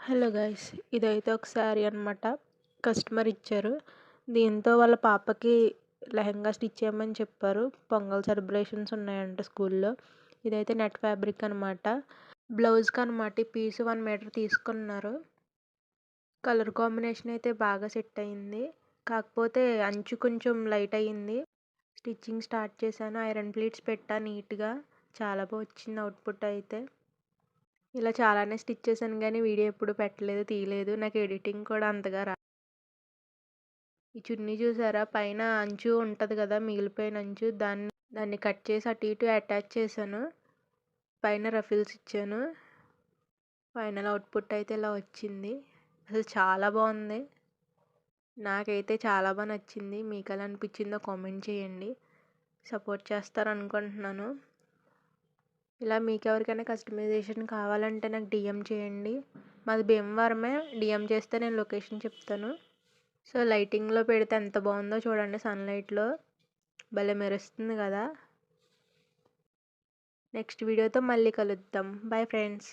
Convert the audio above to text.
Hello guys! ఇదైతే ఒక శారీ అనమాట. కస్టమర్ ఇచ్చారు. దీంతో వాళ్ళ పాపకి లెహెంగా స్టిచ్ చేయమని చెప్పారు. పొంగల్ సెలబ్రేషన్స్ ఉన్నాయంట స్కూల్‌లో. ఇదైతే నెట్ ఫ్యాబ్రిక్ అనమాట. బ్లౌజ్‌కనమాట ఈ పీస్ 1 మీటర్ తీసుకున్నారు. కలర్ కాంబినేషన్ అయితే బాగా సెట్ అయింది. కాకపోతే అంచు కొంచెం లైట్ అయింది. స్టిచ్చింగ్ స్టార్ట్ చేశాను. ఐరన్ ప్లీట్స్ పెట్టా నీట్‌గా. చాలా వచ్చింది అవుట్‌పుట్ అయితే. ఇలా చాలానే స్టిచ్ చేశాను గానీ వీడియో ఎప్పుడు పెట్టలేదు, తీయలేదు. నాకు ఎడిటింగ్ కూడా అంతగా ఈ చున్నీ చూసారా? పైన అంచు ఉంటది కదా! మిగిలిపోయిన అంచు దాన్ని కట్ చేసి అటు ఇటు అటాచ్ చేశాను. పైన రఫిల్స్ ఇచ్చాను. ఫైనల్ అవుట్‌పుట్ అయితే ఇలా వచ్చింది. అసలు చాలా బాగుంది. నాకైతే చాలా నచ్చింది. మీకు ఎలా అనిపించిందో కామెంట్ చేయండి. సపోర్ట్ చేస్తారనుకుంటున్నాను. ఇలా మీకెవరికైనా కస్టమైజేషన్ కావాలంటే నాకు డీఎం చేయండి. మాది భీమవరమే. డీఎం చేస్తే నేను లొకేషన్ చెప్తాను. సో లైటింగ్‌లో పెడితే ఎంత బాగుందో చూడండి సన్‌లైట్‌లో. భలే మెరుస్తుంది కదా! నెక్స్ట్ వీడియోతో మళ్ళీ కలుద్దాం. Bye friends.